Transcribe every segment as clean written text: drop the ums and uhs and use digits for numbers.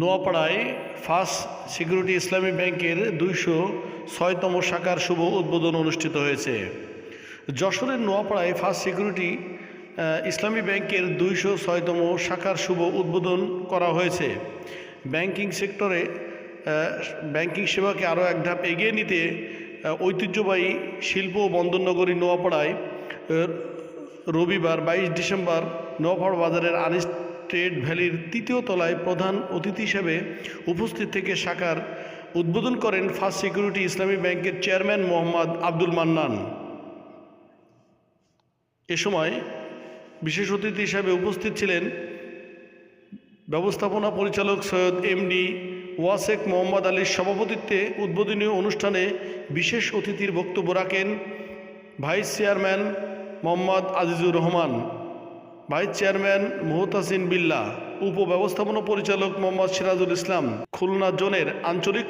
নোয়াপাড়ায় first security ইসলামী ব্যাংকের ২০৬তম শাখার শুভ উদ্বোধন অনুষ্ঠিত হয়েছে। যশোরের নোয়াপাড়ায় ফার্স্ট সিকিউরিটি ইসলামী ব্যাংকের ২০৬তম শাখার শুভ উদ্বোধন করা হয়েছে। ব্যাংকিং সেক্টরে ব্যাংকিং সেবাকে আরও এক ধাপ এগিয়ে নিতে ঐতিহ্যবাহী শিল্প ও বন্দরনগরী নোয়াপাড়ায় রবিবার ২২ ডিসেম্বর নোয়াপাড়া বাজারের আনিস ট্রেড ভ্যালির ৩য় তলায় প্রধান অতিথি হিসেবে উপস্থিত থেকে শাখার উদ্বোধন করেন ফার্স্ট সিকিউরিটি ইসলামী ব্যাংকের চেয়ারম্যান মোহাম্মদ আব্দুল মান্নান। এ সময় বিশেষ অতিথি হিসেবে উপস্থিত ছিলেন ব্যবস্থাপনা পরিচালক সৈয়দ এমডি ওয়াসেক মোহাম্মদ আলীর সভাপতিত্বে উদ্বোধনী অনুষ্ঠানে বিশেষ অতিথির বক্তব্য রাখেন vice chairman Mohammad Azizur Rahman, vice chairman Muhtasin Billah, উপব্যবস্থাপনা পরিচালক মোহাম্মদ সিরাজুল ইসলাম, খুলনা জোনের আঞ্চলিক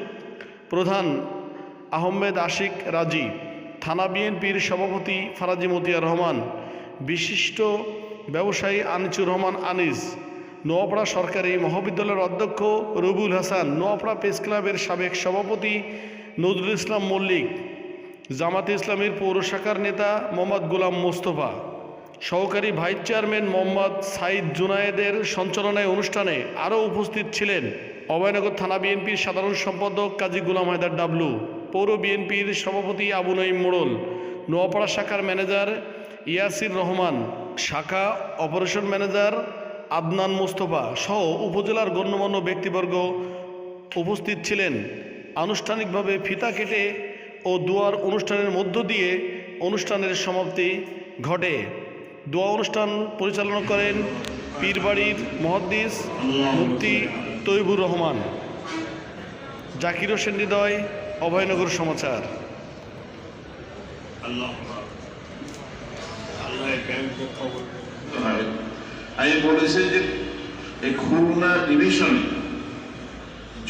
প্রধান আহমেদ আশিক রাজি, থানা বিএনপির সভাপতি ফারাজি মতিয়া রহমান, বিশিষ্ট ব্যবসায়ী আনিসুর রহমান আনিস, নোয়াপাড়া সরকারি মহাবিদ্যালয়ের অধ্যক্ষ রবিউল হাসান, নোয়াপাড়া প্রেস ক্লাবের সাবেক সভাপতি নজরুল ইসলাম মল্লিক, জামাতে ইসলামীর পৌর শাখার নেতা মোহাম্মদ গোলাম মোস্তফা, সহকারী ভাইস চেয়ারম্যান মোহাম্মদ সাইদ জুনায়েদের সঞ্চালনায় অনুষ্ঠানে আরও উপস্থিত ছিলেন অভয়নগর থানা বিএনপির সাধারণ সম্পাদক কাজী গোলাম হায়দার ডাবলু, পৌর বিএনপির সভাপতি আবু নঈম মোড়ল, নোয়াপাড়া শাখার ম্যানেজার ইয়াসির রহমান, শাখা অপারেশন ম্যানেজার আদনান মোস্তফা সহ উপজেলার গণ্যমান্য ব্যক্তিবর্গ উপস্থিত ছিলেন। আনুষ্ঠানিকভাবে ফিতা কেটে ও দোয়ার অনুষ্ঠানের মধ্য দিয়ে অনুষ্ঠানের সমাপ্তি ঘটে। দোয়া অনুষ্ঠান পরিচালনা করেন পীরবাড়ির মুহাদ্দিস মুফতি তৈবুর রহমান। জাকির হোসেন হৃদয়, অভয়নগর সমাচার। আমি বলেছি যে এই খুলনা ডিভিশন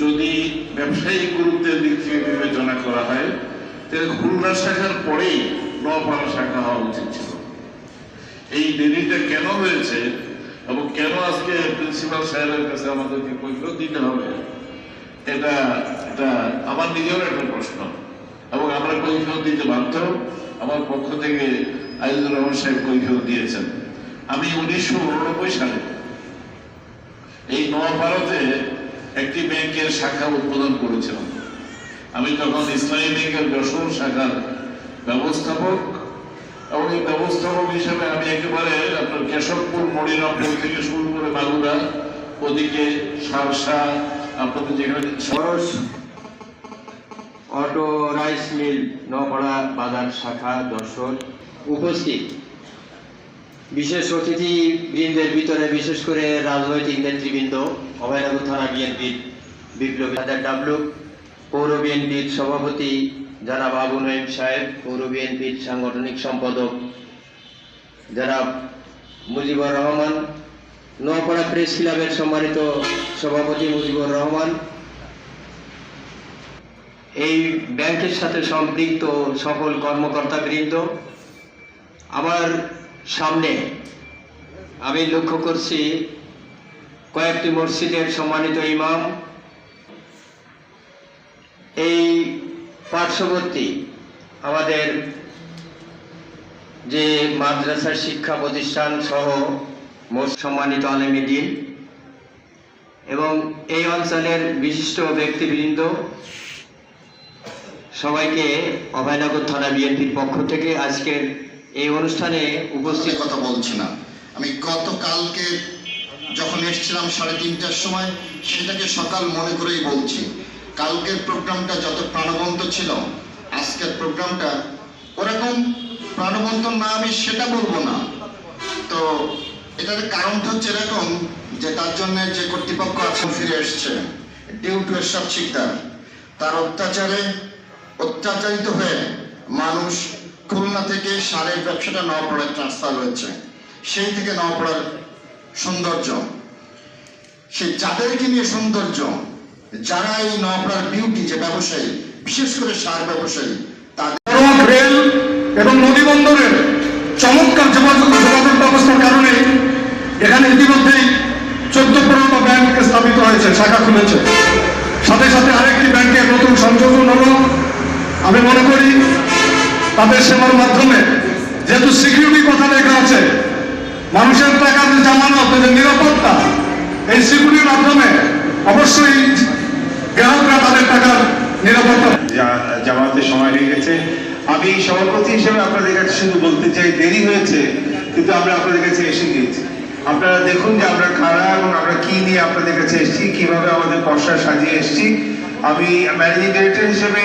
যদি ব্যবসায়িক গুরুত্বের দিক থেকে বিবেচনা করা হয় তাহলে খুলনা শাখার পরেই নোয়াপাড়া শাখা হওয়া উচিত ছিল। এই দেরিটা কেন হয়েছে এবং কেন আজকে প্রিন্সিপাল সাহেবের কাছে আমাদেরকে কৈফিয়ত দিতে হবে, এটা আমার নিজের একটা প্রশ্ন এবং আমরা কৈফিয়ত দিতে বাধ্য। আমার পক্ষ থেকে আজিজুর রহমান সাহেব কৈফিয়ত দিয়েছেন। আমি ১৯৮৯ সালে এই নোয়াপাড়াতে একটি ব্যাংকের শাখা উদ্বোধন করেছিলাম। আমি তখন ইসলামী ব্যাংকের যশোর শাখার ব্যবস্থাপক এবং এই ব্যবস্থাপক হিসেবে আমি একেবারে আপনার কেশবপুর মরিরামপুর থেকে শুরু করে বাগুড়া ওদিকে সারসা আপনাদের যেখানে অটো রাইস মিল নোয়াপাড়া বাজার শাখা যশোর উপস্থিত বিশেষ অতিথি বৃন্দের ভিতরে বিশেষ করে রাজনৈতিক নেতৃবৃন্দ, অভয়নগর থানা বিএনপির বিপ্লবী হায়দার ডাবলু, পৌর বিএনপির সভাপতি জনাব আবু নঈম সাহেব, পৌর বিএনপির সাংগঠনিক সম্পাদক জনাব মুজিবুর রহমান, নোয়াপাড়া প্রেস ক্লাবের সম্মানিত সভাপতি মুজিবুর রহমান, এই ব্যাংকের সাথে সম্পৃক্ত সকল কর্মকর্তাবৃন্দ, আমার সামনে আমি লক্ষ্য করছি কয়েকটি মসজিদের সম্মানিত ইমাম, এই পার্শ্ববর্তী আমাদের যে মাদ্রাসার শিক্ষা প্রতিষ্ঠান সহ সম্মানিত আলেম দ্বীন এবং এই অঞ্চলের বিশিষ্ট ব্যক্তিবৃন্দ, সবাইকে অভয়নগর থানা বিএনপির পক্ষ থেকে আজকের এই অনুষ্ঠানে উপস্থিত কথা বলছি না। আমি গতকালকে যখন এসেছিলাম 3:30টার সময় সেটাকে সকাল মনে করেই বলছি। কালকের প্রোগ্রামটা যত প্রাণবন্ত ছিল আজকের প্রোগ্রামটা ওরকম প্রাণবন্ত না, আমি সেটা বলবো না। তো এটার কারণটা হচ্ছে এরকম যে তার জন্য যে কর্তৃপক্ষ আছে ফিরে এসছে ডিউ টু এরশাদ শিকদার, তার অত্যাচারিত হয়ে মানুষ খুলনা থেকে সারের ব্যবসাটা নোয়াপাড়ায় ট্রান্সফার হয়েছে। সেই থেকে নোয়াপাড়ার সৌন্দর্য, সে যাদেরকে নিয়ে সৌন্দর্য, যারা এই নোয়াপাড়ার বিউটি যে ব্যবসায়ী, বিশেষ করে সার ব্যবসায়ী, তাদের রেল এবং নদী বন্দরের চমৎকার যোগাযোগ ব্যবস্থার কারণে এখানে ইতিমধ্যেই 14-15টা ব্যাংক স্থাপিত হয়েছে। শাখা খুলেছে, সাথে সাথে আরেকটি ব্যাংকের নতুন সংযোজন হলো। আমি মনে করি তাদের সেবার মাধ্যমে, যেহেতু সিকিউরিটি কথা লেখা আছে, মানুষের টাকার যে জামানত, যে নিরাপত্তা, এই সিকিউরিটির মাধ্যমে অবশ্যই গ্রাহকরা তাদের টাকার নিরাপত্তা। জামাতের সময় হয়ে গেছে। আমি সভাপতি হিসেবে আপনাদের কাছে শুধু বলতে চাই, দেরি হয়েছে কিন্তু আমরা আপনাদের কাছে এসে গিয়েছি। আপনারা দেখুন যে আমরা কারা এবং আমরা কি নিয়ে আপনাদের কাছে এসেছি, কিভাবে আমাদের পসরা সাজিয়ে এসেছি। আমি ম্যানেজিং ডিরেক্টর হিসেবে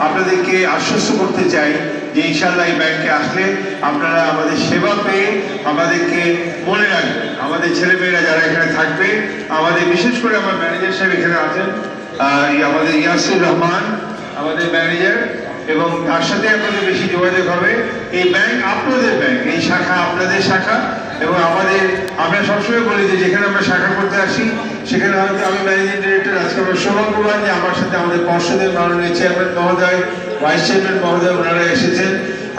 আপনাদেরকে আশ্বস্ত করতে চাই যে ইনশাআল্লাহ এই ব্যাংকে আসলে আপনারা আমাদের সেবা পেয়ে আমাদেরকে মনে রাখবেন। আমাদের ছেলেমেয়েরা যারা এখানে থাকবে, আমাদের বিশেষ করে আমার ম্যানেজার সাহেব এখানে আছেন, আমাদের ইয়াসির রহমান আমাদের ম্যানেজার, এবং তার সাথে আপনাদের বেশি যোগাযোগ হবে। এই ব্যাংক আপনাদের ব্যাংক, এই শাখা আপনাদের শাখা, এবং আমরা সবসময় বলি যে যেখানে আমরা শাখা করতে আসি সেখানে হয়তো আমি ম্যানেজিং ডিরেক্টর, আজকে আমরা সৌভাগ্যবান যে আমার সাথে আমাদের পর্ষদের মাননীয় চেয়ারম্যান মহোদয়, ভাইস চেয়ারম্যান মহোদয়, ওনারা এসেছেন।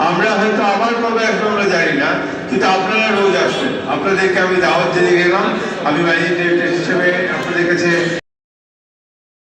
আমরা হয়তো আবার কবে আসবো আমরা জানি না, কিন্তু আপনারা রোজ আসবেন। আপনাদেরকে আমি দাওয়াত দিয়ে গেলাম। আমি ম্যানেজিং ডিরেক্টর হিসেবে আপনাদের কাছে